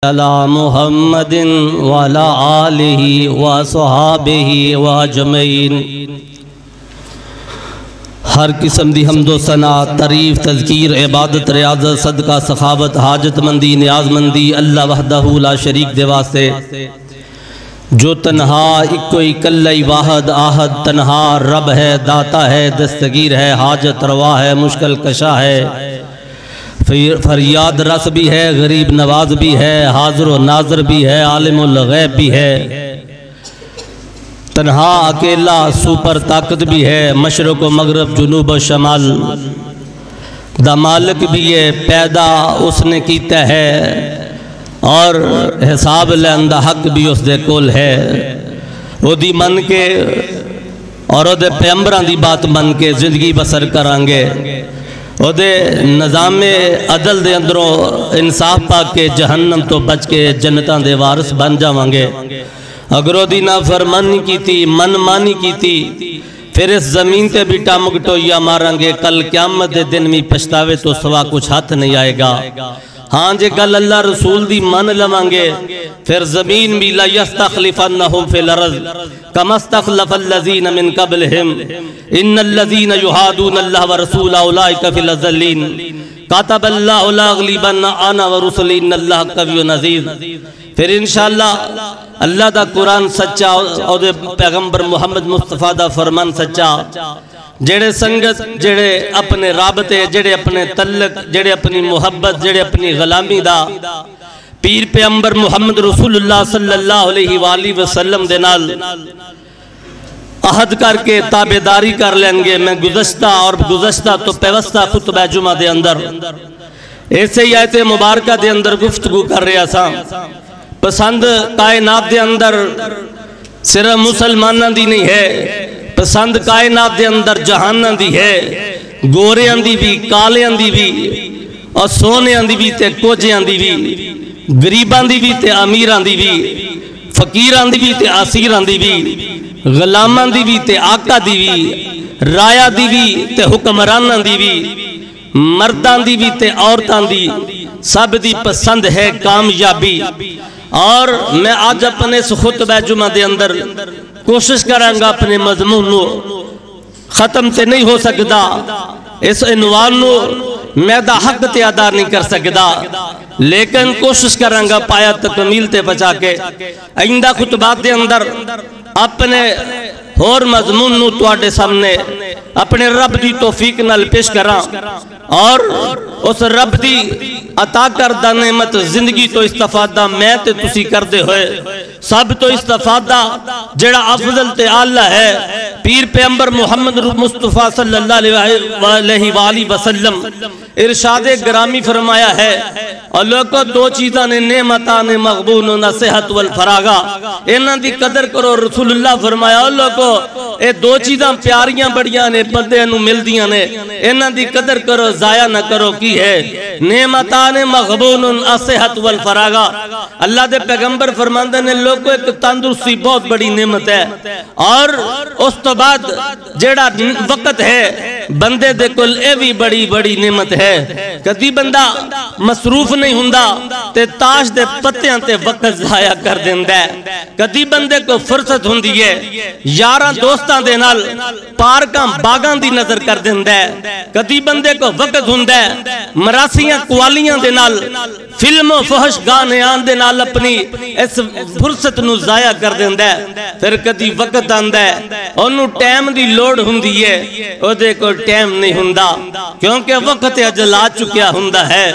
علی محمد وعلی آلہ وصحابہ واجمعین۔ ہر قسم دی حمد و ثنا، تعریف، تذکیر، عبادت، ریاضت، صدقہ، سخاوت، حاجت مندی، نیاز مندی اللہ وحدہ لا شریک دے واسطے، جو تنہا اکوئی کلئی واحد آہد تنہا رب ہے، داتا ہے، دستگیر ہے، حاجت روا ہے، مشکل کشا ہے، فریاد رس بھی ہے، غریب نواز بھی ہے، حاضر و ناظر بھی ہے، عالم الغیب بھی ہے، تنہا اکیلا سوپر طاقت بھی ہے، مشرق و مغرب جنوب و شمال دا مالک بھی ہے، پیدا اس نے کیتا ہے اور حساب لیندہ حق بھی اس دے کول ہے۔ وہ دی من کے اور وہ دے پیمبران دی بات من کے زندگی بسر کرانگے، وہ دے نظام عدل دے اندروں انصاف پاک کے جہنم تو بچ کے جنتاں دے وارث بن جاوانگے۔ اگر وہ دی نافرمانی کی تھی، من مانی کی تھی، پھر اس زمین تے بھی ٹامک ٹویا مارانگے، کل قیامت دے دن میں پچھتاوے تو سوا کچھ ہاتھ نہیں آئے گا۔ ہاں جے کل اللہ رسول دی من لوانگے، پھر زمین بھی لَيَسْتَخْلِفَنَّهُمْ فِي الْأَرْضِ كَمَا اسْتَخْلَفَ الَّذِينَ مِن قَبْلِهِمْ إِنَّ الَّذِينَ يُحَادُونَ اللَّهَ وَرَسُولَهُ أُولَئِكَ فِي الْأَذَلِّينَ كَتَبَ اللَّهُ لَأَغْلِبَنَّ أَنَا وَرُسُلِي إِنَّ اللَّهَ قَوِيٌّ عَزِيزٌ۔ پھر انشاءاللہ اللہ دا قرآن سچا اور پیغمبر محمد مصطفیٰ دا فرمان سچا، جڑے سنگت، جڑے اپنے رابطے، جڑے اپنے تعلق، جڑے اپنی محبت، جڑے اپنی غلامی دا پیر پیغمبر محمد رسول اللہ صلی اللہ علیہ وآلہ وسلم دے نال عہد کر کے تابعداری کر لیں گے۔ میں گزشتہ تو پیوستہ خطبہ جمعہ دے اندر ایسے ہی آیت مبارکہ دے اندر گفتگو کر رہا سا۔ پسند کائنات دے اندر صرف مسلمانہ دی نہیں ہے، پسند کائنات دے اندر جہانہ دی ہے، گوریاں دی بھی، کالیاں دی بھی، اور سونیاں دی بھی تے کوجیاں دی بھی، گریباں دی بھی تے امیراں دی بھی، فقیراں دی بھی تے اسیراں دی بھی، غلاماں دی بھی تے آقا دی بھی، رایا دی بھی تے حکمراناں دی بھی، مرداں دی بھی تے عورتاں دی، سب دی پسند ہے کامیابی۔ اور میں آج اپنے اس خطبہ جمعہ دے اندر کوشش کروں گا اپنے مضمون نو ختم تے نہیں ہو سکتا، اس عنوان نو میں دا حق تے ادا نہیں کر سکتا، لیکن کوشش کروں گا پایا تکمیل تے بچا کے آئندہ خطبات دے اندر اپنے اور مضمون نو تواڈے سامنے اپنے رب دی توفیق نال پیش کراں، اور اس رب دی عطا کردہ نعمت زندگی تو استفادہ میں تے تسی کردے ہوئے سب تو استفادہ جڑا افضل تے اعلیٰ ہے پیر پیغمبر محمد مصطفیٰ صلی اللہ علیہ وآلہ وسلم ارشاد گرامی فرمایا ہے، اللہ کو دو چیزاں نے نعمتان مغبون نصیحت والفراغہ، انہاں دی قدر کرو۔ رسول اللہ فرمایا اللہ کو اے دو چیزاں پیاریاں بڑیاں نے بندے نو مل دیاں نے، انہاں دی قدر کرو ضائع نہ کرو۔ کی ہے نعمتان مغبون نصیحت والفراغہ، اللہ دے پیغمبر فرماندے نے لوگوں ایک تندرستی بہت بڑی نعمت ہے، اور اس تو بعد جڑا وقت ہے بندے دے کل اے بھی بڑی بڑی نعمت ہے۔ کدی بندہ مصروف نہیں ہوندا تے تاش دے پتیاں تے وقت ضائع کر دیندہ ہے، کدی بندے کو فرصت ہوندی ہے یاراں دوستاں دے نال پارکاں باغاں دی نظر کر دیندہ ہے، کدی بندے کو وقت ہوندہ ہے مراسیاں قوالیاں دے نال فلم و فحش گانے آن دے نال اپنی اس فرصت نو ضائع کر دیندہ ہے۔ پھر کدی وقت آندہ ہے انہوں ٹائم دی لوڑ ہوندی ہے، او دے کو ٹائم نہیں ہوندہ کیونکہ وقت اجل آ چکیا ہوندہ ہے،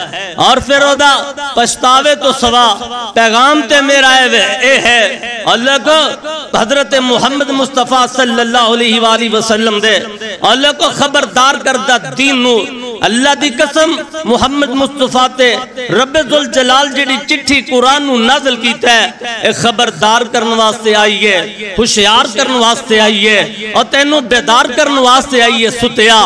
اور پھر او دا پشتاوے تو سوا پیغام تے میرا اے ہے اللہ کو حضرت محمد مصطفیٰ صلی اللہ علیہ وآلہ وسلم دے اللہ کو خبردار کردہ دین نو اللہ دی قسم محمد مصطفیٰ تے رب ذوالجلال جڑی چٹھی قرآن نو نازل کیتا ہے ایک خبردار کرن واسطے آئی ہے، ہوشیار کرن واسطے آئی ہے، اور تینوں بیدار کرن واسطے آئی ہے۔ ستیا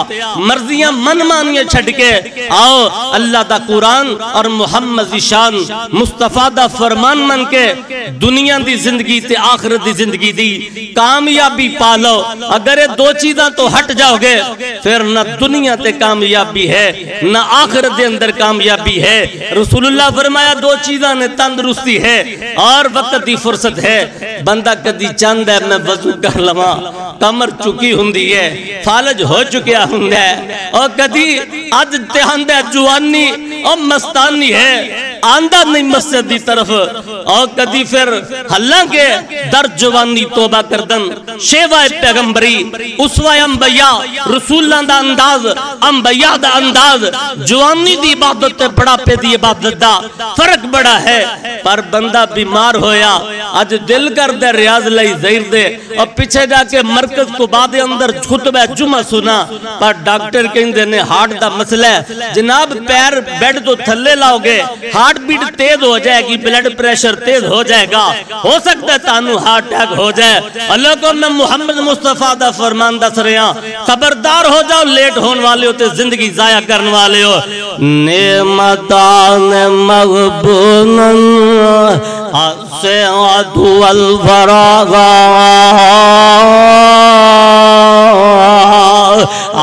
مرضیاں من مانیے چھڑ کے آؤ اللہ دا قرآن اور محمد دی شان مصطفیٰ دا فرمان من کے دنیا دی زندگی تے آخرت دی زندگی دی کامیابی پالو۔ اگر یہ دو چیزاں تو ہٹ جاؤ گے پھر نہ دنیا تے کامیابی کامیابی ہے نہ آخرت دے اندر کامیابی ہے۔ رسول اللہ فرمایا دو چیزاں نے تندرستی ہے اور وقت دی فرصت ہے۔ بندہ کدی چاند ہے میں وضو کر لواں، کمر چکی ہوندی ہے، فالج ہو چکیا ہوندہ ہے، اور کدی آج تہاندہ جوانی اور مستانی ہے آندہ نہیں مسجد دی طرف، اور کدی پھر حالانکہ در جوانی توبہ کردن شیوہ پیغمبری اسوہ انبیاء رسول اللہ دا انداز انبیاء دا انداز جوانی دی عبادت تے بڑا پہ دی عبادت دا فرق بڑا ہے۔ پر بندہ بیمار ہویا آج دل کر دے ریاض لئی زہر دے اور پیچھے جا کے مرکز کو بعد اندر خطبہ جمعہ سنا، پر ڈاکٹر کہیں دینے ہارٹ دا مسئلہ ہے جناب، پیر بیڈ تو تھلے لاؤ گے ہارٹ بیٹ تیز ہو جائے گی، بلڈ پریشر تیز ہو جائے گا، ہو سکتا ہے تانو ہارٹ اٹیک ہو جائے۔ اللہ کو میں محمد مصطفیٰ دا فرمان دس رہے ہیں، خبردار ہو جاؤ لیٹ ہونے والے ہوتے زندگی ضائع کرنے والے ہو۔ نعمتان مغبونن السعد والفراغ،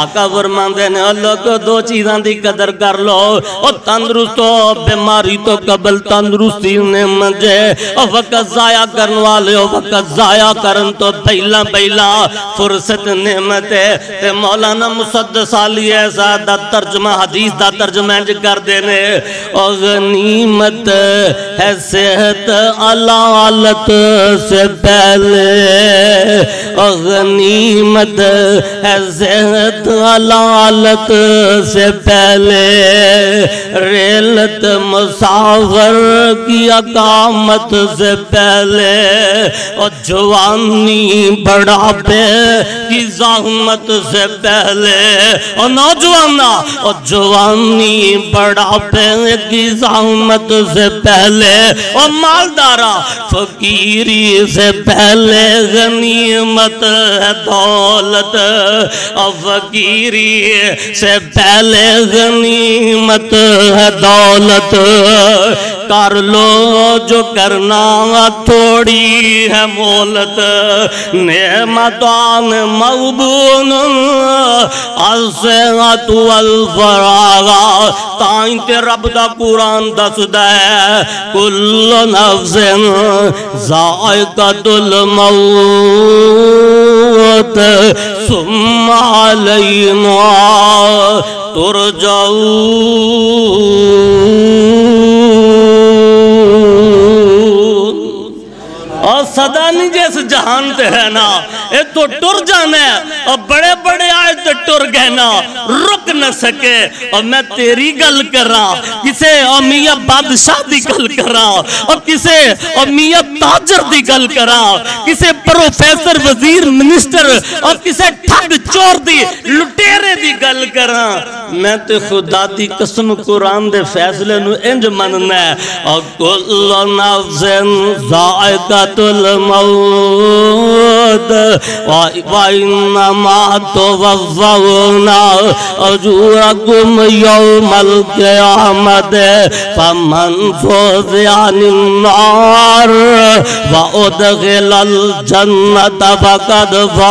آقا فرماندے نے اللہ کو دو چیزاں دی قدر کر لو، اور تندرست ہو بیماری تو قبل تندرستی نعمت ہے، اور وقت ضائع کرن والے ہو وقت ضائع کرن تو پہلا پہلا فرصت نعمت ہے۔ تے مولانا مسدس علی ایسا دا ترجمہ حدیث دا ترجمہ کر دینے، اور غنیمت ہے صحت علالت سے پہلے، اور غنیمت ہے صحت علالت سے پہلے، ریلت مسافر کی اقامت سے پہلے، اور جوانی بڑھاپے کی زحمت سے پہلے، اور نوجوانا اور جوانی بڑھاپے کی زحمت سے پہلے، اور مالدارا فقیری سے پہلے غنیمت ہے دولت، اور فقیری سے پہلے غنیمت ہے دولت، کر لو جو کرنا تھوڑی ہے مولت، نعمتان مغبون الصحت والفراغ، تائیں تے رب دا قرآن دس دے کل نفس ذائقۃ الموت ثم علینا ترجعون۔ اور صدا نہیں جیسے جہان تے ہے نا، اے تو ٹر جانا ہے، اور بڑے بڑے آئے تو ٹر گئے نا، رک نہ سکے۔ اور میں تیری گل کر رہا، کسے اور میاں بادشاہ دی گل کر رہا، اور کسے اور میاں تاجر دی گل کر رہا، کسے پروفیسر وزیر منسٹر اور کسے ٹھگ چور دی لٹیرے دی گل کر رہا۔ میں تے خدا دی قسم قرآن دے فیصلے نو انج مننا ہے، اور کل نفس ذائقۃ الموت وَإِنَّمَا تُوَفَّوْنَ أُجُورَكُمْ يَوْمَ الْقِيَامَةِ فَمَنْ زُحْزِحَ عَنِ النَّارِ وَأُدْخِلَ الْجَنَّةَ فَقَدْ فَازَ۔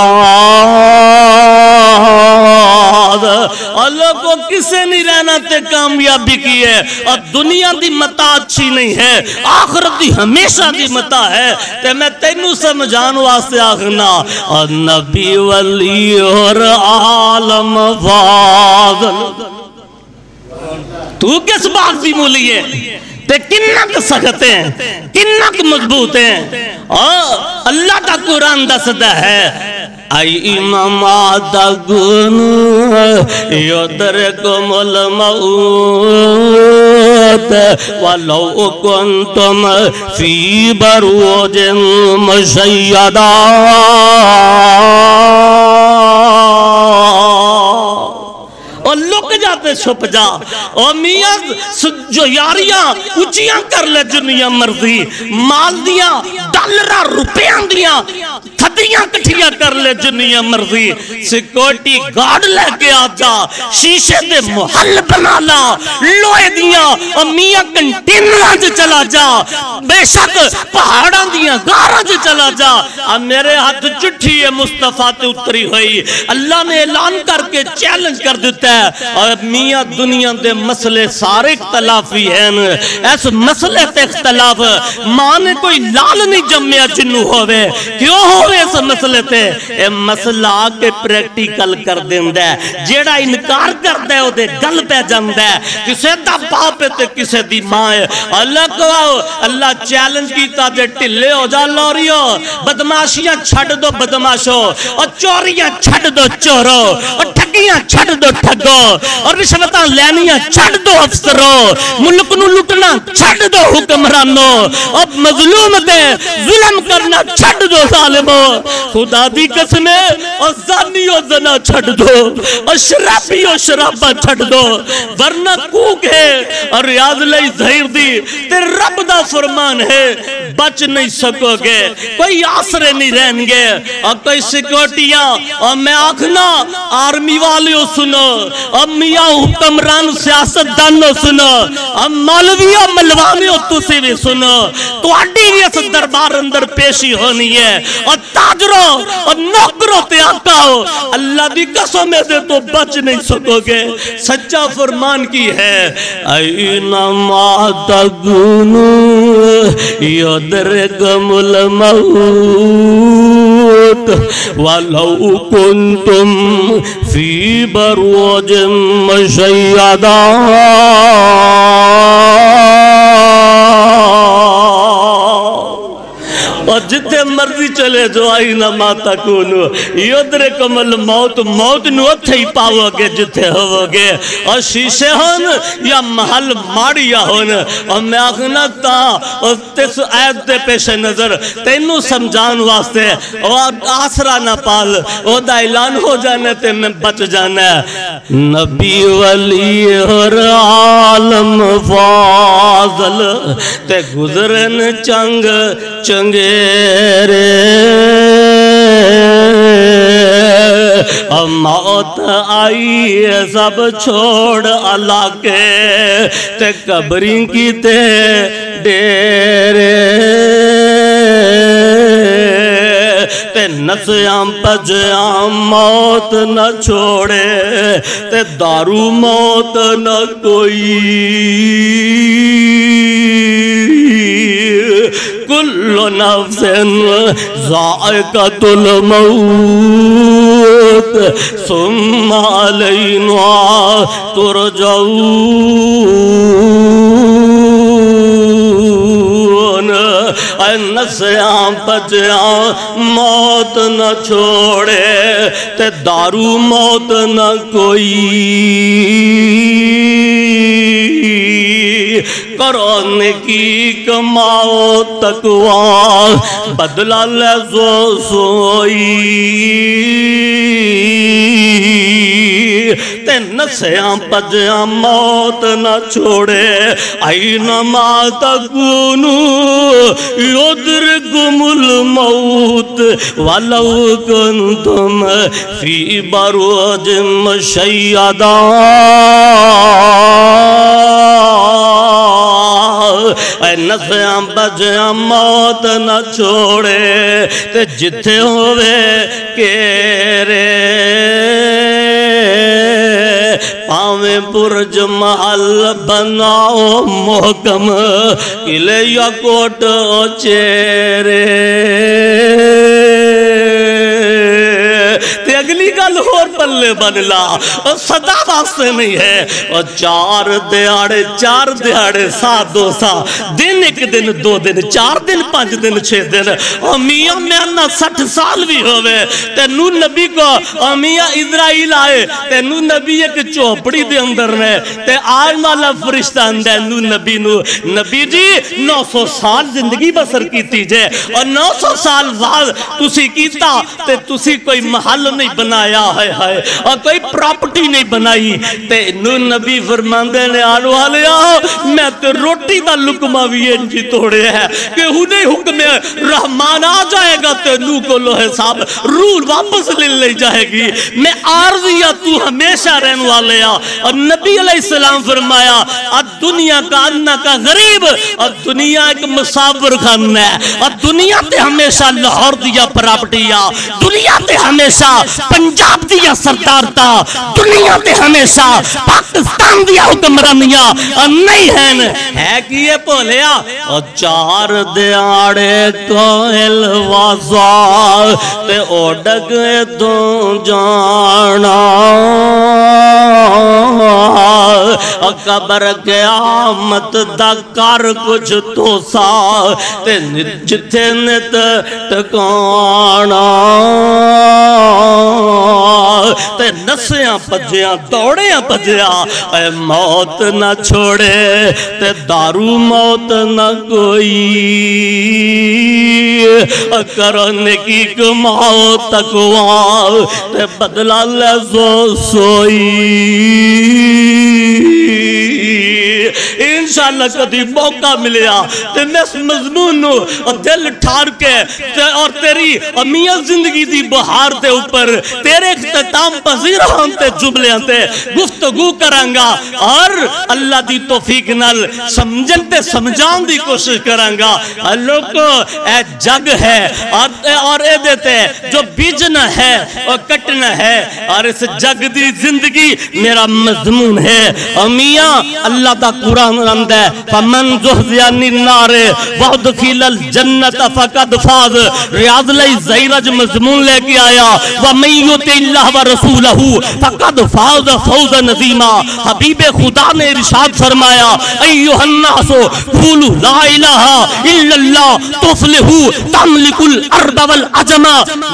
اللہ کو کسے نہیں رہنا تے کامیابی کی ہے، اور دنیا دی متاع اچھی نہیں ہے، آخرت دی ہمیشہ دی متاع ہے۔ تے میں تینوں سمجھان واسطے آخنا، اور نبی ولی اور عالم فاضل، تو کس بات بھی مولی ہے تے کنک سخت ہیں کنک مضبوط ہیں، اور اللہ تا قرآن دستا ہے ای امام آدگن یدرکم الموت ولو کنتم فی بروج مشیدہ۔ اور لک جاتے چھپ جا، اور میاں جو یاریاں اچیاں کر لے جنیاں مرضی، مال دیاں ڈالرہ روپیاں دیاں تھدیاں کٹھیاں کر لے جنیاں مرضی، سیکورٹی گارڈ لے کے آ جا، شیشے دے محل بنا لا، لوئے دیاں اور میاں کنٹینراں جو چلا جا، بے شک پہاڑاں دیاں گاراں جو چلا جا۔ اب میرے ہاتھ چٹھی ہے مصطفیٰ تے اتری ہوئی، اللہ نے اعلان کر کے چیلنج کر دیتا ہے، اور میاں دنیا دے مسئلے سارے اختلافی ہیں، اس مسئلے تے اختلاف ماں نے کوئی لال نہیں جمعیا جنو ہوئے، کیوں ہوئے اس مسئلے تے؟ اے مسئلہ آکے پریکٹیکل کر دیندہ ہے، جیڑا انکار کردہ ہے وہ دے گل پہ جاندہ ہے، کسے دا باپ ہے تے کسے دی ماں ہے۔ اللہ کو اللہ چیلنج کیتا دے ٹلے ہو جا لوریو، بدماشیاں چھڑ دو بدماشو، اور چوریاں چھڑ دو چورو، اور ٹھگیاں چھڑ دو ٹھگو، اور رشوتاں لینیاں چھڑ دو افسرو، ملک نو لٹنا چھڑ دو حکمرانو، اور مظلوم دے ظلم کرنا چھڑ دو ظالمو، خدا دی قسمیں اور زانی و زنا چھڑ دو، اور شرابی و شرابہ چھڑ دو، ورنہ کوک ہے اور ریاض لئی ظہیر دی تے رب دا فرمان ہے، بچ نہیں سکو گے، کوئی آسرے نہیں رہن گے، اور کوئی سیکورٹیاں، اور میں آکھنا آرمی والیوں سنو، اور میاں حکمران سیاست دانوں سنو، اور مولویوں ملوانیوں تسی بھی سنو، تو اڈی ریس دربار اندر پیشی ہونی ہے، اور تاجروں اور نوکروں تے آقاؤ اللہ دی قسمیں سے تو بچ نہیں سکو گے۔ سچا فرمان کی ہے اینما تکونو یدرکم الموت ولو کنتم فی بروج مشیدہ، اور جتے مرضی چلے جو اینما تکونو یدرکم الموت، موت نو اتھے ہی پاؤ گے جتے ہو گے، اور شیشے ہون یا محل ماڑیا ہون، اور میں آخنا تا اور تیس آیت دے پیش نظر تینوں سمجھان واسطے اور آسرا نہ پال، وہ دا اعلان ہو جانے تے میں بچ جانا ہے۔ نبی ولی اور عالم فاضل تے گزرن چنگ چنگے موت آئی سب چھوڑ علاقے تے قبریں کی تے ڈیرے تے نسیاں پجیاں موت نہ چھوڑے تے دارو موت نہ کوئی، کل نفس ذائقۃ الموت ثم علینا ترجعون، نسیاں بجیاں موت نہ چھوڑے تے دارو موت نہ کوئی، کرو نیکی کماؤ تقوی بدلہ لے سوئی، تے نسیاں پجیاں موت نہ چھوڑے، اینما تکونو یدرکم الموت ولو کنتم فی بروج مشیدہ، اے نسیاں بجیاں موت نہ چھوڑے تے جتھے ہوئے کیرے، پاویں برج محل بناؤ محکم قلعے یا کوٹ چیرے، تے اگلی گل اور پلے بنلا اور صدا واسطے نہیں ہے، اور چار دیہاڑے سات دو سا دن ایک دن دو دن چار دن پانچ دن چھ دن، اور میاں میاں 60 سال بھی ہوئے تے نو نبی کو، اور میاں اسرائیل آئے تے نو نبی ایک چوپڑی دے اندر نے تے آج مالا فرشتہ اندر نو نبی نبی جی 900 سال زندگی بسر کیتی جے، اور 900 سال بعد تسی کیتا تے تسی کوئی محل نہیں بنایا ہے اور کوئی پراپرٹی نہیں بنائی، تے نو نبی فرماندے نے آلو آلیا میں تے روٹی دا لکمہ بھی انجی توڑے ہے کہ انہیں حکم رحمان آ جائے گا تے نو کو لو حساب رول واپس لے جائے گی، میں عارضیہ تو ہمیشہ رہن والے، اور نبی علیہ السلام فرمایا دنیا کا انا کا غریب اور دنیا ایک مسافر خان ہے اور دنیا تے ہمیشہ لاہور دیا پراپرٹیا دنیا تے ہمیشہ پنجاب دیا سردار تا دنیا تے ہمیشہ پاکستان دیا حکمرانیاں اور نہیں ہے کہ یہ بولیا اور چار دیاڑے کوئل وازار تے اوڈگ تو جانا قبر قیامت دا کر کچھ تو سا تے جتھے نت ٹکانا تے نسیاں پجیاں دوڑیاں پجیاں اے موت نہ چھوڑے تے دارو موت نہ کوئی کرو نیکی کماؤ تقوی تے بدلہ لے سوئی انشاءاللہ کدی موقع ملیا تے میں اس مضمون نو دل ٹھار کے اور تیری امیہ زندگی دی بہار دے اوپر تیرے اختتام پذیر ہونتے جملیاں تے گفتگو کرانگا اور اللہ دی توفیق نال سمجھنتے سمجھان دی کوشش کرانگا لوگو اے جگ ہے اور اے دیتے جو بیجنا ہے اور کٹنا ہے اور اس جگ دی زندگی میرا مضمون ہے امیہ اللہ دا قرآن رمد ہے فمن زحزیانی نارے وَعُدْخِلَ الْجَنَّةَ فَقَدْ فَاز ریاض لئی زیرج مضمون لے کے آیا وَمَنْ يُطِعِ اللَّهَ وَرَسُولَهُ فَقَدْ فَاز فَوْزًا عَظِيمًا حبیب خدا نے ارشاد فرمایا ایوہ الناس قولوا لا الہ الا اللہ تفلحوا تملک الارض والعجم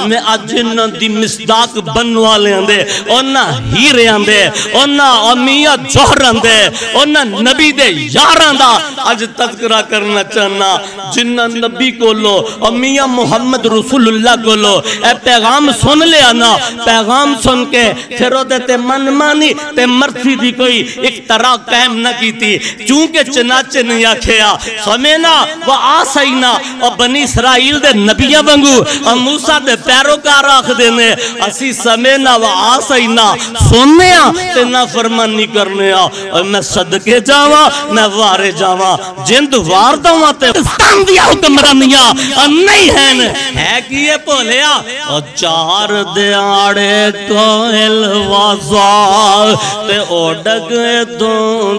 میں اجنہ دی مصداق بنوا لے اندے اونا ہیرے اندے اونا امیہ جوہر اندے اونا نبی دے یاران دا آج تذکرہ کرنا چاہنا جنہ نبی کو لو امیہ محمد رسول اللہ کو لو اے پیغام سن لے آنا پیغام سن کے پھر وہ دیتے من مانی تے مرسی دی کوئی ایک طرح قائم نہ کی تھی چونکہ چناچے نہیں آکھیا سمینا و آسائینا اور بنی اسرائیل دے نبیہ بنگو اور موسیٰ دے پیروکار آخ دینے اسی سمینا و آسائینا سننے تے نہ فرمانی کرنے اور میں صدقے جاوا میں وارے جاوا جند وار دوا تے پاکستان دیا حکمرانیاں نہیں ہے کہ یہ بولیا اور چار دیاڑے کوئل وازار تے اوڈگ تو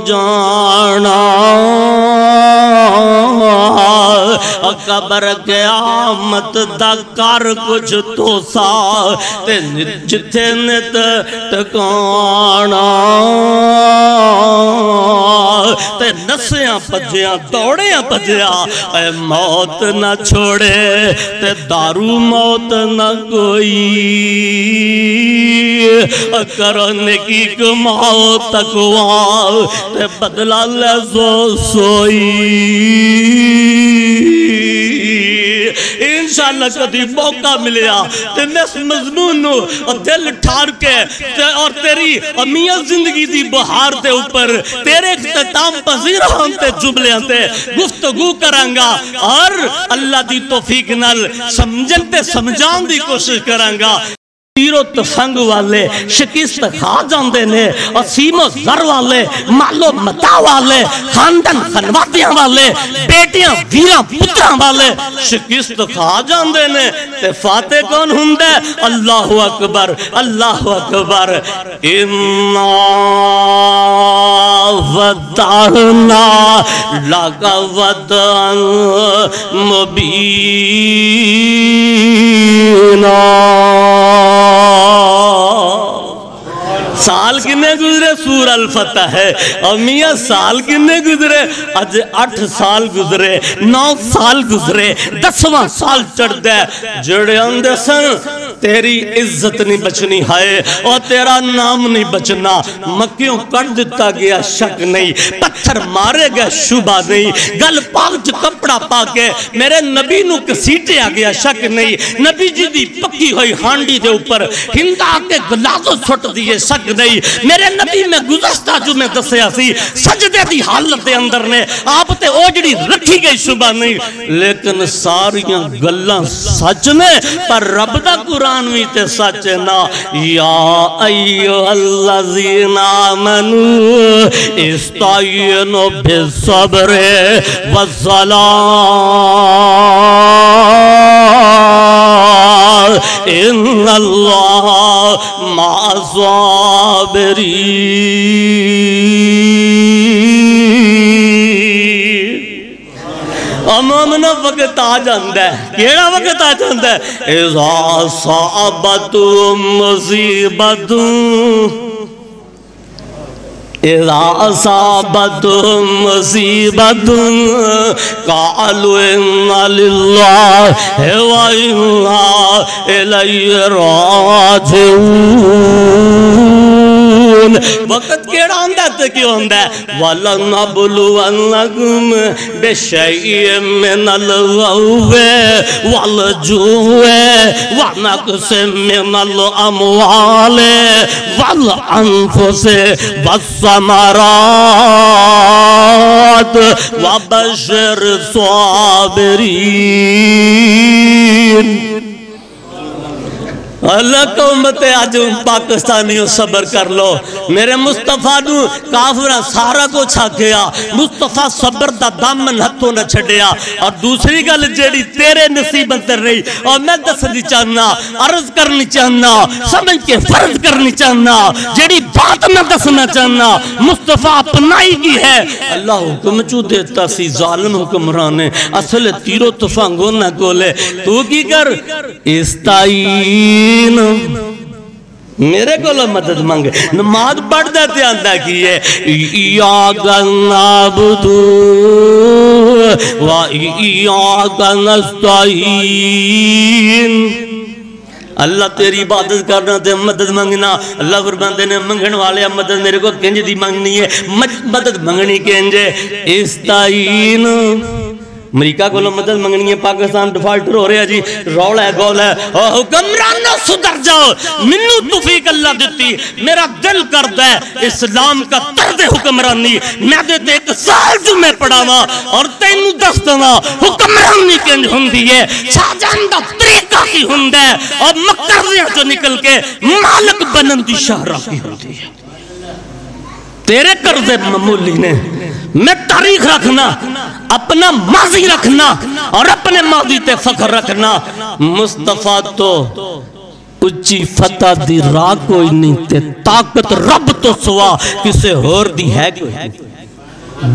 جانا قبر قیامت دا کر کچھ تو سا تے جتھے نت ٹکانا تے نسیاں پجیاں دوڑیاں پجیاں اے موت نہ چھوڑے تے دارو موت نہ کوئی کرو نیکی کماؤ تقوی تے بدلہ لے سوئی انشاءاللہ کدی موقع ملیا تے میں اس مضمون نو دل ٹھار کے اور تیری امیہ زندگی دی بہار دے اوپر تیرے اختتام پذیر ہونتے جملیاں تے گفتگو کرانگا اور اللہ دی توفیق نال سمجھنتے سمجھان دی کوشش کرانگا تیر و تفنگ والے شکست کھا جاندے نے اور سیم و ذر والے مال و متا والے خاندان خنواتیاں والے بیٹیاں ویراں پتراں والے شکست کھا جاندے نے تے فاتح کون ہندے اللہ اکبر اللہ اکبر اِنَّا وَدَعْنَا لَكَ وَدْعًا مُبِينًا سال کنے گزرے سور الفتح ہے اور میاں سال کنے گزرے آج 8 سال گزرے 9 سال گزرے 10واں سال چڑھ دے جڑے اندے سن تیری عزت نہیں بچنی ہے اور تیرا نام نہیں بچنا مکیوں کر دیتا گیا شک نہیں پتھر مارے گئے شبہ نہیں گل پاک کپڑا پاکے میرے نبی نو کسیٹے آ گیا شک نہیں نبی جی دی پکی ہوئی ہانڈی دے اوپر ہندہ کے گلازوں چھوٹ دیئے شک نہیں میرے نبی میں گزشتہ جو میں دسیا سی سجدے دی حالت دے اندر نے آپ تے اوجڑی رکھی گئی شبہ نہیں لیکن ساریاں گلاں سچ نے پر رب دا قرآن قرآن بھی تے سچ نا یا ایوہ الذین آمنوا استعینوا بالصبر والصلاۃ ان اللہ مع الصابرین۔ مومنو وقت آ جاندہ ہے، کیڑا وقت آ جاندہ ہے؟ اذا صابتهم مصیبت اذا اصابتهم مصیبت قالوا انا للہ وانا الیہ راجعون۔ وقت کیڑا ہوندہ ہے تو کیوں ہوندہ ہے؟ وَلَنَبْلُوَنَّكُمْ بِشَيْءٍ مِّنَ الْخَوْفِ وَالْجُوعِ وَنَقْصٍ مِّنَ الْأَمْوَالِ وَالْأَنفُسِ وَالثَّمَرَاتِ وَبَشِّرِ الصَّابِرِينَ۔ اللہ کو امت آج پاکستانیوں صبر کر لو، میرے مصطفیٰ نو کافرہ سارا کو چھاکیا، مصطفیٰ صبر دا دامن ہتھوں نہ چھڑیا۔ اور دوسری گل جیڑی تیرے نصیبت تر رہی اور میں دسنی چاہنا، عرض کرنی چاہنا، سمجھ کے فرض کرنی چاہنا، جیڑی بات میں دسنا چاہنا مصطفیٰ اپنائی کی ہے۔ اللہ حکم چو دیتا سی ظالم حکمرانے اصل تیرو تفانگو نہ کولے، تو کی کر استعین میرے کو لو مدد مانگے، نماز پڑھ دیتے آندہ کی ہے ایاک نعبدو و ایاک نستعین۔ اللہ تیری عبادت کرنا تے مدد مانگنا، اللہ فرماندے نے منگن والے مدد میرے کو کنج دی مانگنی ہے، مدد مانگنی کنجے استعین۔ امریکہ کو لو مدد منگنی ہے، پاکستان ڈیفالٹر ہو رہے ہیں جی، روڑا ہے گول ہے، حکمرانوں صدر جاؤ، منو توفیق اللہ دیتی، میرا دل کرتا ہے اسلام کا طرز حکمرانی میں دیتے ایک سال جو میں پڑھا ہوا اور تینوں دستانا حکمرانی کنج ہندی ہے، شاہجہاندہ طریقہ کی ہند ہے اور مکرزیاں جو نکل کے مالک بنندی شہرہ کی ہندی ہے۔ تیرے قرض معمولی نے میں تاریخ رکھنا، اپنا ماضی رکھنا اور اپنے ماضی تے فخر رکھنا۔ مصطفیٰ تو اچھی فتح دی راہ کوئی نہیں تے طاقت رب تو سوا کسے ہور دی ہے کوئی نہیں۔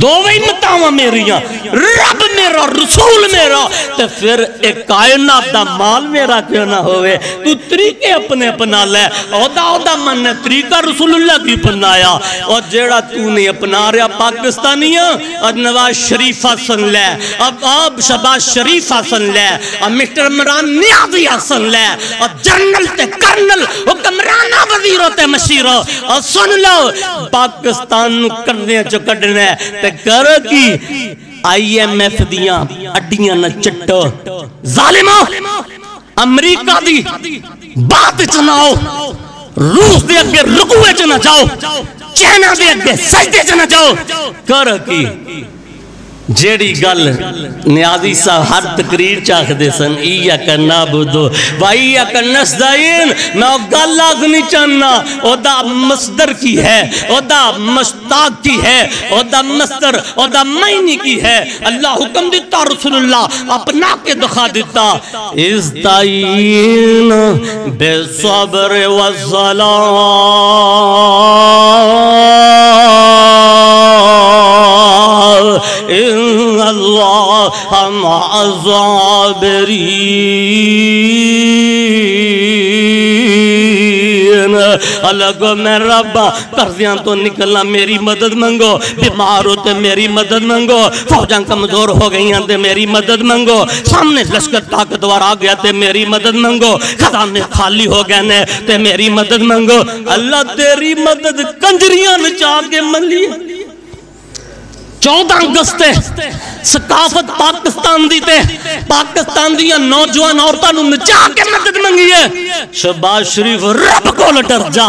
دو وہی متاوہ میریاں، رب میرا رسول میرا، تو پھر ایک کائنات دا مال میرا کیوں نہ ہوئے؟ تو طریقے اپنے اپنا لے، عہدہ من نے طریقہ رسول اللہ کی اپنایا، اور جیڑا تو نہیں اپنا رہا پاکستانیاں اور نواز شریف حسن لے، اب شباز شریف حسن لے، اور مسٹر عمران نیازی حسن لے، اور جنرل تے کرنل حکمرانہ وزیروں تے مشیروں، اور سن لو پاکستان کرنے جو کرنے تے کر کی آئی ایم ایف دیاں اڈیاں نہ چٹو ظالموں، امریکہ دی بات چناؤ، روس دے اگے رکوے چنا جاؤ، چینہ دے اگے سجدے چنا جاؤ، کر کی جیڑی گل نیازی صاحب ہر تقریر چاک دے سن ایاک نعبدو و ایاک نستعین، میں وہ گل آگنی چاہنا، او دا مصدر کی ہے، او دا مشتاق کی ہے، او دا مصدر، او دا معنی کی ہے۔ اللہ حکم دیتا، رسول اللہ اپنا کے دکھا دیتا، استعین بالصبر والصلاۃ ان اللہ مع الصابرین۔ اللہ کو میں ربا قرضیاں تو نکلنا میری مدد منگو، بیمار ہوتے میری مدد منگو، فوجاں کمزور ہو گئی ہیں تے میری مدد منگو، سامنے لشکر طاقتور آ گیا تے میری مدد منگو، خزانے خالی ہو گئے نے تے میری مدد منگو۔ اللہ تیری مدد کنجریاں نچا کے ملی۔ 14 اگست ثقافت پاکستان دیتے، پاکستان دیا نوجوان عورتاں نو نچا کے مدد منگی ہے۔ شہباز شریف رب کو ڈر جا،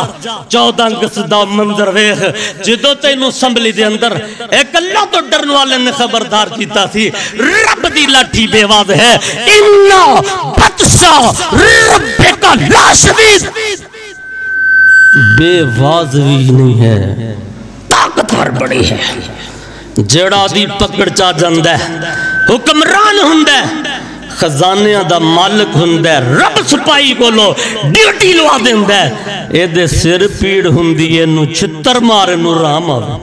14 اگست دا منظر ویخ جدو تینو اسمبلی دے اندر ایک اللہ تو ڈرن والے نے خبردار کیتا تھی، رب دی لاٹھی بے واز ہے اِنَّا بَطْشَ رَبِّكَ لَا شَدِيدٌ بے واز بھی نہیں ہے طاقتور بڑی ہے جڑا دی پکڑ چا جاندہ ہے حکمران ہندہ خزانیاں دا مالک ہندہ رب سپائی کو لو ڈیوٹی لوا دیندہ اے دے سر پیڑ ہندی اے نو چھتر مارے نو رام آوے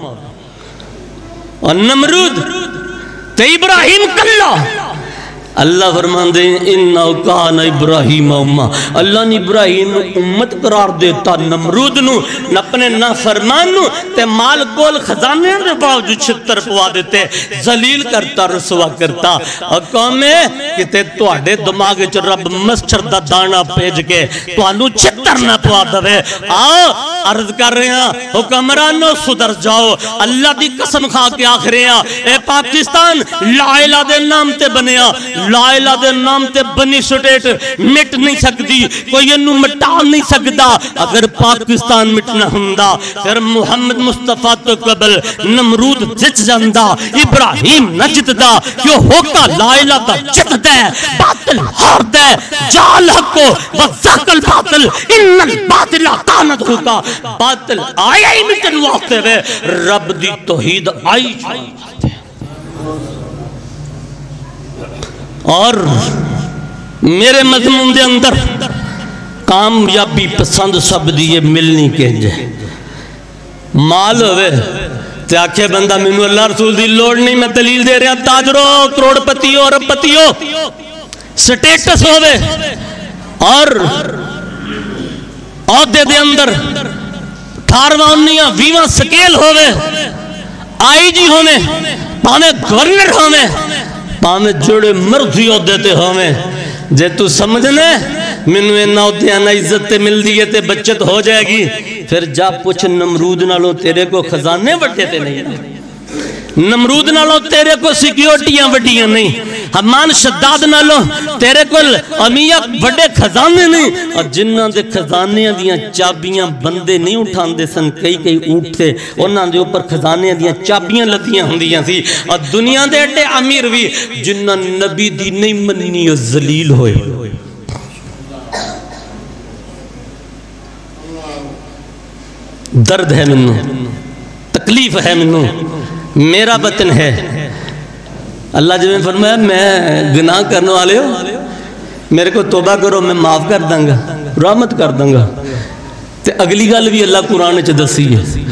اور نمرود تے ابراہیم کلا اللہ فرمان دے انہو کان ابراہیم امہ اللہ نے ابراہیم امت قرار دیتا نمرود نو اپنے نافرمان نو تے مال گول خزانے دے باوجود چھتر پوا دیتے ذلیل کرتا رسوا کرتا اور قوم ہے کہ تے توڑے دماغ چ رب مسچر دا دانا پیج کے تو انو چھتر نہ پوا دوے آؤ عرض کر رہے ہیں حکمرانو صدر جاؤ اللہ دی قسم کھا کے آخرے ہیں اے پاکستان لا الہ دے نام تے بنیا لا الہ دے نام تے بنی سٹیٹ مٹ نہیں سکتی کوئی انہوں مٹا نہیں سکتا اگر پاکستان مٹنا ہندہ پھر محمد مصطفیٰ تو قبل نمرود جت جاندہ ابراہیم نہ جتدا کیوں ہوکا لا الہ دا جت دے باطل ہار دے جال حق کو وزاق الباطل ان الباطل کانت ہوکا باطل آیا ہی مٹن واسطے وے رب دی توحید آئی اور میرے مضمون دے اندر کامیابی پسند سب دیئے ملنی کہنجے مال ہوئے تے آکھے بندہ منو اللہ رسول دی لوڑ نہیں میں دلیل دے رہا تاجروں کروڑ پتیوں رب پتیوں سٹیٹس ہوئے اور عہدے دے اندر 18واں 19واں 20واں سکیل ہوئے آئی جی ہوئے پانے گورنر ہوئے پانے جوڑے مرضی ہو دیتے ہوئے جے تو سمجھنے منو اینا ہوتے ہیں نا عزت تے مل دیئے تے بچت ہو جائے گی پھر جا پوچھ نمرود نہ لو تیرے کو خزانے وٹے تے نہیں نمرود نہ لو تیرے کو سیکیورٹیاں وڈیاں نہیں حمان شداد نہ لو تیرے کو امیہ وڈے خزانے نہیں اور جنہاں دے خزانے دیاں چابیاں بندے نہیں اٹھان دے سن کئی اٹھتے انہاں دے اوپر خزانے دیاں چابیاں لدیاں ہندیاں سی اور دنیا دے اٹھے امیر بھی جنہاں نبی دی نہیں مننی اور ذلیل ہوئے درد ہے منو تکلیف ہے منو میرا وطن ہے اللہ جب میں فرمایا میں گناہ کرنے والے ہو میرے کو توبہ کرو میں معاف کر دوں گا رحمت کر دوں گا تے اگلی گل بھی اللہ قرآن چ دسی ہے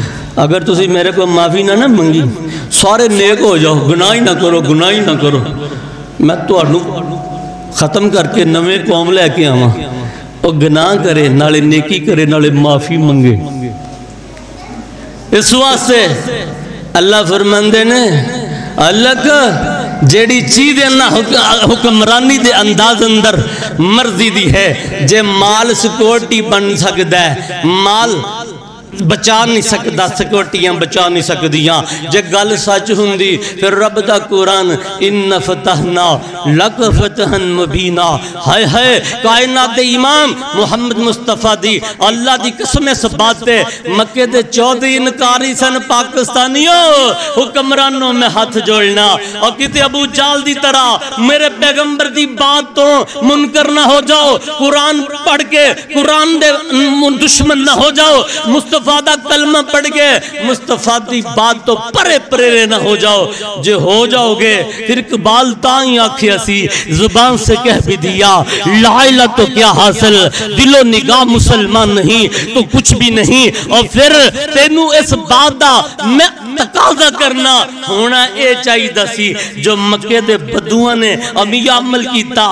اگر تسی میرے کو معافی نہ منگی سارے نیک ہو جاؤ گناہ ہی نہ کرو میں تو ختم کر کے نویں قوم لے کے آواں اور گناہ کرے نالے نیکی کرے نالے معافی منگے اس واسطے اللہ فرماندے نے اللہ کا جیڑی چیز حکمرانی دے انداز اندر مرضی دی ہے جے مال سکورٹی بن سکتا ہے مال بچا نہیں سکتا سکورٹیاں بچا نہیں سکدیاں جے گل سچ ہوندی پھر رب دا قرآن ان فتحنا لک فتحن مبینہ ہائے ہائے کائنات امام محمد مصطفیٰ دی اللہ دی قسم اس بات دے مکہ دے 14 انکاری سن پاکستانیوں حکمرانوں میں ہاتھ جوڑنا اور کتے ابو جال دی طرح میرے پیغمبر دی بات تو منکر نہ ہو جاؤ قرآن پڑھ کے قرآن دے دشمن نہ ہو جاؤ مصطفیٰ دا کلمہ پڑھ کے مصطفیٰ دی بات تو پرے پرے نہ ہو جاؤ جو ہو جاؤ گے پھر اقبال تائیں آکھیا سی زبان سے کہہ بھی دیا لا الہ تو کیا حاصل دل و نگاہ مسلمان نہیں تو کچھ بھی نہیں اور پھر تینوں اس بات دا میں تقاضا کرنا ہونا اے چاہی دا سی جو مکہ دے بدوان نے امیہ عمل کیتا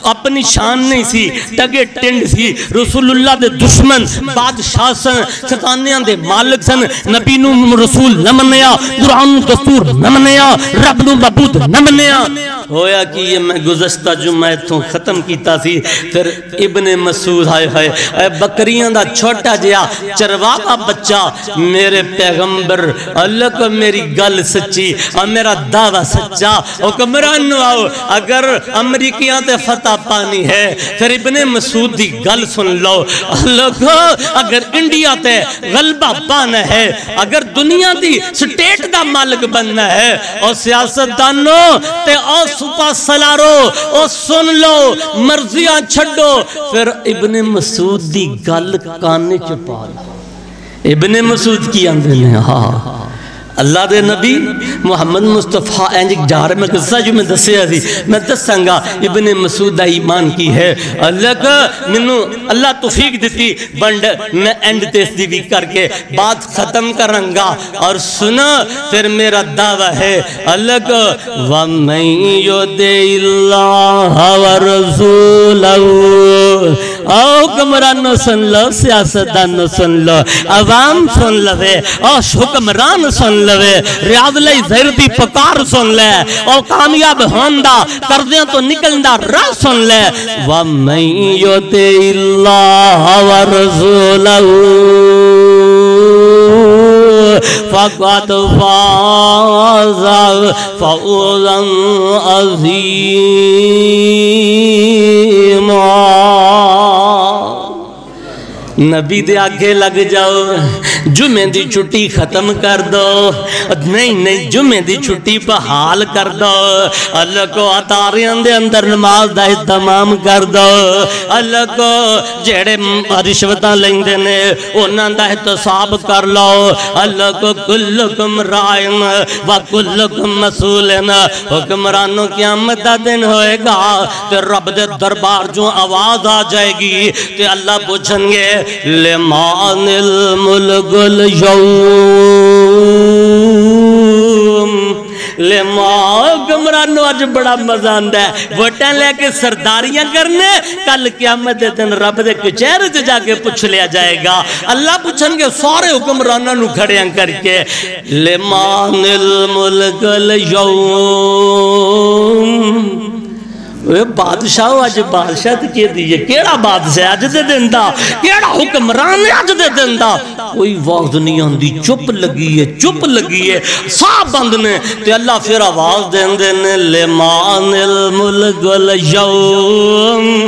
اپنی شان نہیں سی ٹگے ٹنڈ سی رسول اللہ دے دشمن بادشاہ سن خزانیاں دے مالک سن نبی نو رسول نہ منیا قرآن دستور نہ منیا رب نو معبود نہ منیا ہویا کہ یہ میں گزشتہ جمعہ تو ختم کیتا سی پھر ابن مسعود اے بکریاں دا چھوٹا جیا چرواقہ بچہ میرے پیغمبر اللہ کو میری گل سچی اور میرا دعویٰ سچا حکمران آؤ اگر امریکیاں تے فتح پانی ہے پھر ابن مسعود دی گل سن لو اللہ کو اگر انڈیا تے غلبہ پانا ہے اگر دنیا دی سٹیٹ دا مالک بننا ہے اور سیاست دانوں تے اور سپا سلارو او سن لو مرضیاں چھڑو پھر ابن مسعود دی گل کانے چپا ابن مسعود کی اندر نے ہاں اللہ دے نبی محمد مصطفیٰ اینجک جا رہے میں قصہ جو میں دسے آتی میں دسنگا ابن مسعود ایمان کی ہے اللہ کا منو اللہ توفیق دیتی بند میں اینڈ تیس دی بھی کر کے بات ختم کرنگا اور سنا پھر میرا دعویٰ ہے اللہ کا وَمَن يُطِعِ اللَّهَ وَرَسُولَهُ او حکمرانو سن لو سیاستدانو سن لو عوام سن لوے او حکمران سن لوے ریاض لئی زہرتی پکار سن لے او کامیاب ہوندہ کردیاں تو نکلندہ راہ سن لے وَمَن يُطِعِ اللَّهَ وَرَسُولَهُ فَقَدْ فَازَ فَوْزًا عَظِيمًا نبی دے آگے لگ جاؤ جمعے دی چھٹی ختم کر دو نہیں جمعے دی چھٹی پہ حال کر دو اللہ کو اتاریاں دے اندر نماز دا اہتمام کر دو اللہ کو جیڑے رشوتاں لیندے نے انہاں دا احتساب کر لو اللہ کو کلکم رائن و کلکم مسئولن حکمرانوں قیامت دا دن ہوئے گا تے رب دے دربار جو آواز آ جائے گی تے اللہ پوچھن گے لِمَانِ الْمُلْكُ الْيَوْمِ حکمرانو آج بڑا مزہ آندہ ہے ووٹیں لے کے سرداریاں کرنے کل قیامت دن رب دے کچھر سے جا کے پوچھ لیا جائے گا اللہ پوچھن گے سارے حکمرانوں نو کھڑیاں کر کے لِمَانِ الْمُلْكُ الْيَوْمِ بادشاہ آج بادشاہ کہہ دیئے کیڑا بادشاہ آج دے دن دا کیڑا حکمران آج دے دن دا کوئی واضح نہیں آندی چپ لگی ہے صاحب بندنے تے اللہ پھر آواز دین دینے لِمَانِ الْمُلْكُ الْيَوْمِ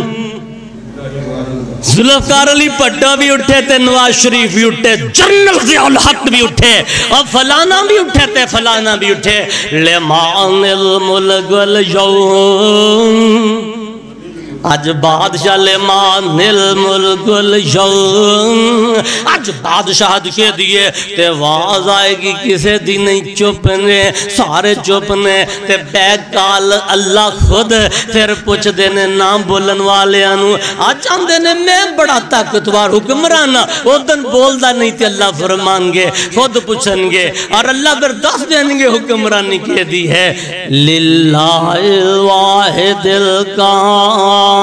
ذوالفقار علی پٹا بھی اٹھے تھے نواز شریف بھی اٹھے جنرل ضیاء الحق بھی اٹھے اور فلانا بھی اٹھے تھے فلانا بھی اٹھے لِمَانِ الْمُلْكُ الْيَوْمِ آج بادشاہ لِمَانِ الْمُلْكُ الْيَوْمِ آج بادشاہت کے دیئے تے واز آئے گی کسے دی نہیں چپنے سارے چپنے تے بیگ کال اللہ خود پھر پوچھ دینے نام بولن والے آنو آج ہم دینے میں بڑا طاقتوار حکمرانا وہ دن بول دا نہیں تے اللہ فرمان گے خود پوچھن گے اور اللہ پھر دس دیں گے حکمرانی کے دی ہے لِلَّهِ الْوَاحِدِ الْقَهَّارِ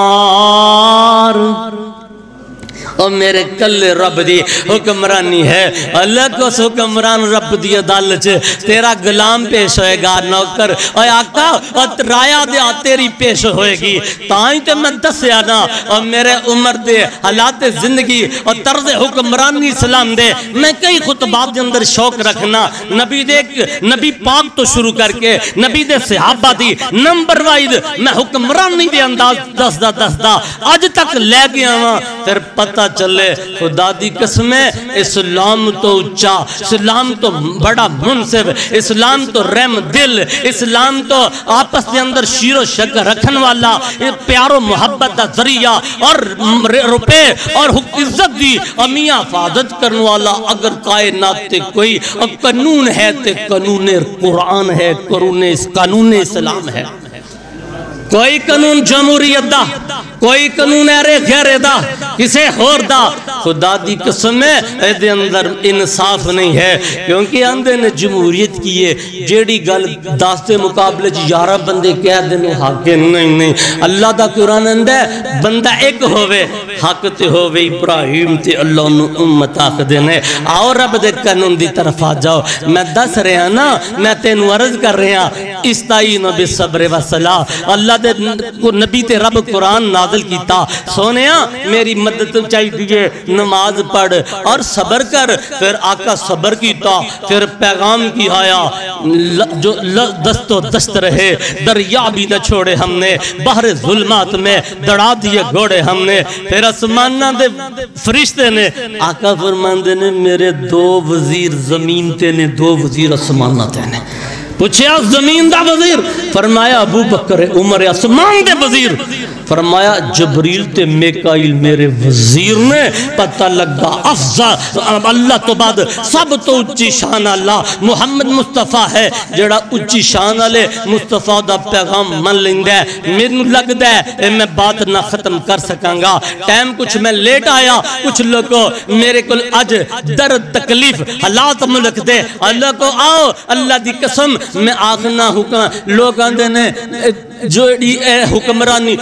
اور میرے کل رب دی حکمرانی ہے اللہ کو اس حکمران رب دی عدالت تیرا غلام پیش ہوئے گا نوکر اور آقا اور رایا دیا تیری پیش ہوئے گی تائیں تے میں دس آنا اور میرے عمر دے حالات زندگی اور طرز حکمرانی اسلام دے میں کئی خطبات دے اندر شوق رکھنا نبی پاک تو شروع کر کے نبی دے صحابہ دی نمبر وائد میں حکمرانی دے انداز دس دا آج تک لے گیا ہاں پھر پتہ چلے خدا دی قسمیں اسلام تو اچھا اسلام تو بڑا منصف اسلام تو رحم دل اسلام تو آپس کے اندر شیر و شکر رکھن والا پیار و محبت دا ذریعہ اور روپے اور عزت دی امیاں حفاظت کرنے والا اگر کائنات تے کوئی قانون ہے تے قانون قرآن ہے قانون اسلام ہے کوئی قانون جمہوریت دا کوئی قانون ایرے غیرے دا کسے ہور دا خدا دی قسم ہے ایدے اندر انصاف نہیں ہے کیونکہ اندے نے جمہوریت کیے جیڑی گل داستے مقابلے جارہ بندے کہہ دینے حق نہیں اللہ دا قرآن اندے بندہ ایک ہوئے حق تے ہوئے ابراہیم تے اللہ انہوں امت آخ دینے آؤ رب دے قانون دی طرف آ جاؤ میں دس رہے ہیں نا میں تینو عرض کر رہے ہیں استعینوا بالصبر والصلاۃ اللہ دے نبی تے رب قرآن نازل کیتا سونیا میری مدد چاہیے نماز پڑھ اور صبر کر پھر آقا صبر کیتا پھر پیغام کی آیا جو دست و دست رہے دریا بھی نہ چھوڑے ہم نے بحر ظلمات میں دڑا دیے گھوڑے ہم نے پھر اسمانہ دے فرشتے نے آقا فرمان دے نے میرے 2 وزیر زمین تے نے 2 وزیر اسمانہ تے نے پوچھیا زمین دا وزیر؟ فرمایا ابو بکر عمر آسمان دے وزیر؟ فرمایا جبریل تے میکائیل میرے وزیر نے۔ پتہ لگا افضل اللہ تو بعد سب تو اچھی شان اللہ محمد مصطفیٰ ہے جڑا اچھی شان والے مصطفیٰ دا پیغام من لیندہ ہے۔ مینوں لگدا ہے میں بات نہ ختم کر سکاں گا، ٹائم کچھ میں لیٹ آیا، کچھ لوگوں میرے کو اج درد تکلیف حالات ملک دے اللہ کو آؤ اللہ دی قسم میں آخنا حکم لوگ آندے نے جو حکمرانی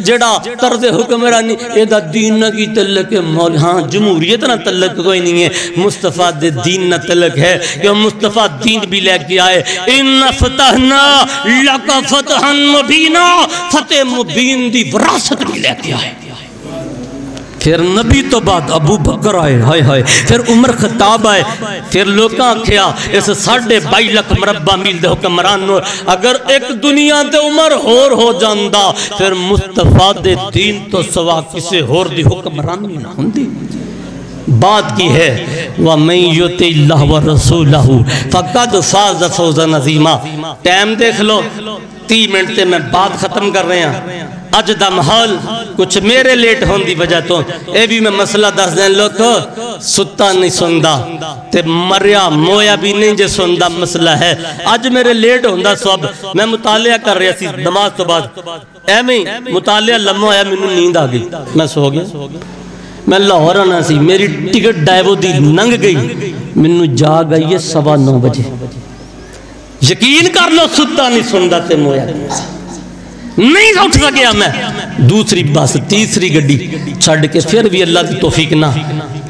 جڑا طرز حکمرانی ایدہ دین نہ کی تلک ہے مولا، ہاں جمہوریت نہ تلک کوئی نہیں ہے، مصطفیٰ دے دین نہ تلک ہے کہ مصطفیٰ دین بھی لے کے آئے۔ ان فتحنا لکا فتحا مبینا، فتح مبین دی وراثت بھی لے کے آئے۔ پھر نبی تو بعد ابو بکر آئے، ہائے ہائے، پھر عمر خطاب آئے، پھر لوکاں کھیا اس 22.5 لاکھ مربع میل دے حکمران نور اگر ایک دنیا دے عمر ہو جاندہ پھر مصطفیٰ دے دین تو سوا کسے ہور دی حکمرانی نہ ہوندی۔ بات کی ہے وَمَن يُطِعِ اللَّهَ وَرَسُولَهُ فَقَدْ فَازَ فَوْزًا عَظِيمًا۔ ٹائم دیکھ لو 30 منٹ تے میں بات ختم کر رہے ہیں۔ اج دا محول کچھ میرے لیٹ ہون دی وجہ تو اے بھی میں مسئلہ دس دیں لوگ ستا نہیں سندہ تے مریا مویا بھی نہیں جے سندہ مسئلہ ہے۔ اج میرے لیٹ ہون دا سواب میں مطالعہ کر رہا سی نماز تو بعد اے میں مطالعہ لمحہ آیا میں نیند آ گئی، میں سو گیا، میں لاہور آنا سی، میری ٹکٹ ڈائیو دی ننگ گئی، میں جاگ آئی ہے 9:15 بجے۔ یقین کر لو ستا نہیں سندہ تے مویا نہیں اٹھ سکیا میں۔ دوسری بس تیسری گڈی چھڑ کے پھر بھی اللہ کی توفیق نہ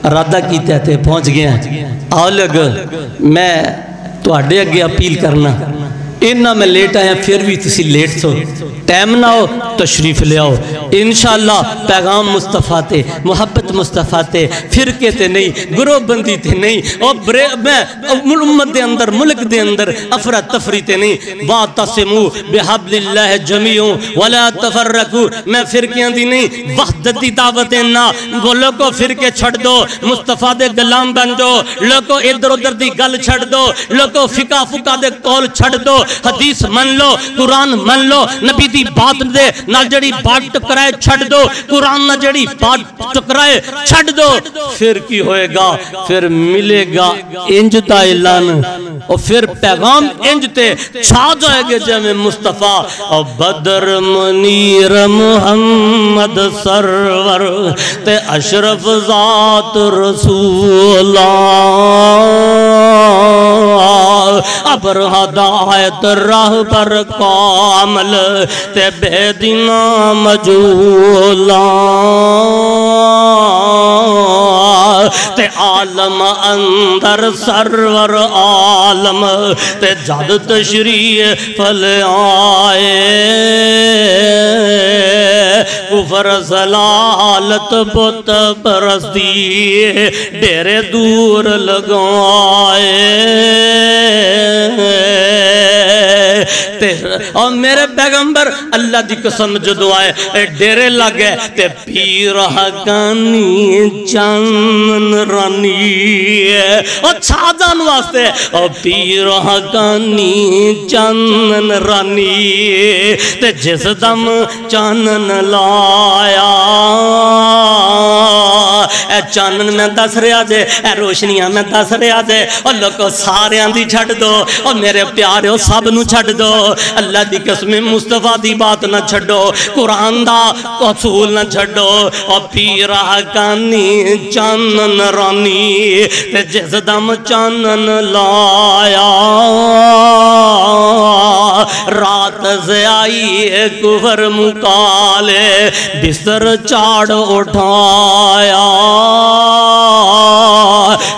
ارادہ کی تحتے پہنچ گیا ہیں۔ آؤ لگ میں تو اڈے اگے اپیل کرنا انہا میں لیٹ آیا پھر بھی تسی لیٹ سو ٹائم نہ ہو تشریف لے آؤ انشاءاللہ۔ پیغام مصطفیٰ تے محبت مصطفیٰ تے فرقے تے نہیں گروہ بندی تے نہیں اور میں امت دے اندر ملک دے اندر افراد تفری تے نہیں۔ وَاعْتَصِمُوا بِحَبْلِ اللَّهِ جَمِيعًا وَلَا تَفَرَّقُوا، میں فرقیاں دی نہیں وحدت دی دعوتیں نہ وہ لوگوں فرقے چھڑ دو، مصطفیٰ دے غلام بن جو، لوگوں ادھر ادھر دی گل چھڑ دو، لوگوں فقہ فقہ دے قول چھڑ دو، حدیث من لو، قرآن من لو، نبی دی بات دے نہ جڑی بات ٹکرائے چھڑ دو، قرآن نہ جڑی بات ٹکرائے چھڑ دو، پھر کی ہوئے گا؟ پھر ملے گا انج دا اعلان اور پھر پیغام انج تے چھا جائے گے جمع مصطفیٰ اور بدر منیر محمد سرور تے اشرف ذات رسول ابر ہدایت راہ پر کامل تے بے دینا مجولا تے عالم اندر سرور عالم تے جد تشریف لے آئے کفر ضلالت بت پرستی ڈیرے دور لگائے اور میرے پیغمبر اللہ دی قسم جدو آئے ڈیرے لگے تے پیر حقانی چاند رانی اور چھاجان واسطے اور پیر حقانی چاند رانی تے جس دم چاند لایا اے چانن میں دس رہا جے اے روشنیاں میں دس رہا جے اور لوگوں سارے آندھی چھڑ دو اور میرے پیارے ہو سب نو چھڑ دو اللہ دی قسم مصطفیٰ دی بات نہ چھڑو قرآن دا اصول نہ چھڑو اور پیر حقانی چانن رانی تے جس دم چانن لایا رات سے آئی کفر مکالے بستر چاڑ اٹھایا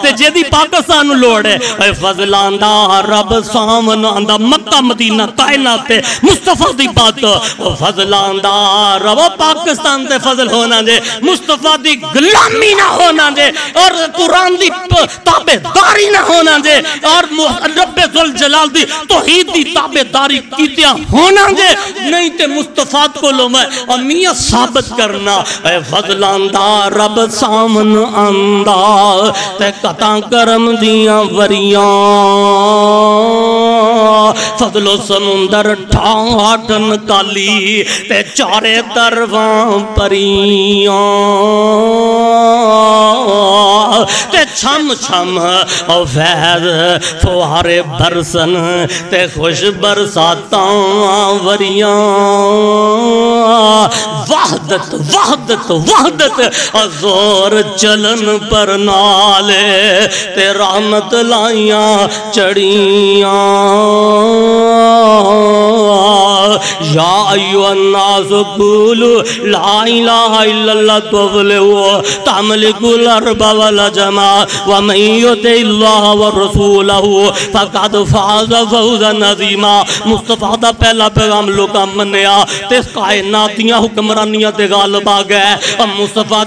تے جیدی پاکستان لوڑ ہے اے فضلان دا رب سامن دا مکہ مدینہ کائنات تے مصطفیٰ دی بات فضلان دا رب پاکستان تے فضل ہونا دے مصطفیٰ دی غلامی نہ ہونا دے اور قرآن دی تابع داری نہ ہونا دے اور رب ذوالجلال دی توحید دی تابع داری کیتیاں ہونا دے نہیں تے مصطفیٰ کو لو میں اور میاں ثابت کرنا اے فضلان دا رب سامن آندہ تے قطع کرم دیاں وریاں فضل و سمندر ٹھاٹن کالی تے چارے طرفاں پریاں تے چھم چھم او فیض فوارے برسن تے خوش برساتاں وریاں وحدت وحدت وحدت زور چلن پر نالے تے رحمت لائیاں چڑیاں یا ایوہ الناس قولو لا الہ الا اللہ تفلحوا تملکوا الارض والجمع ومن یطع اللہ ورسولہ فقد فاز فوزا عظیما مصطفیٰ دا پہلا پیغام لوکاں منیا تے کائنات دیاں حکمرانیاں تے غالب آ گئے مصطفیٰ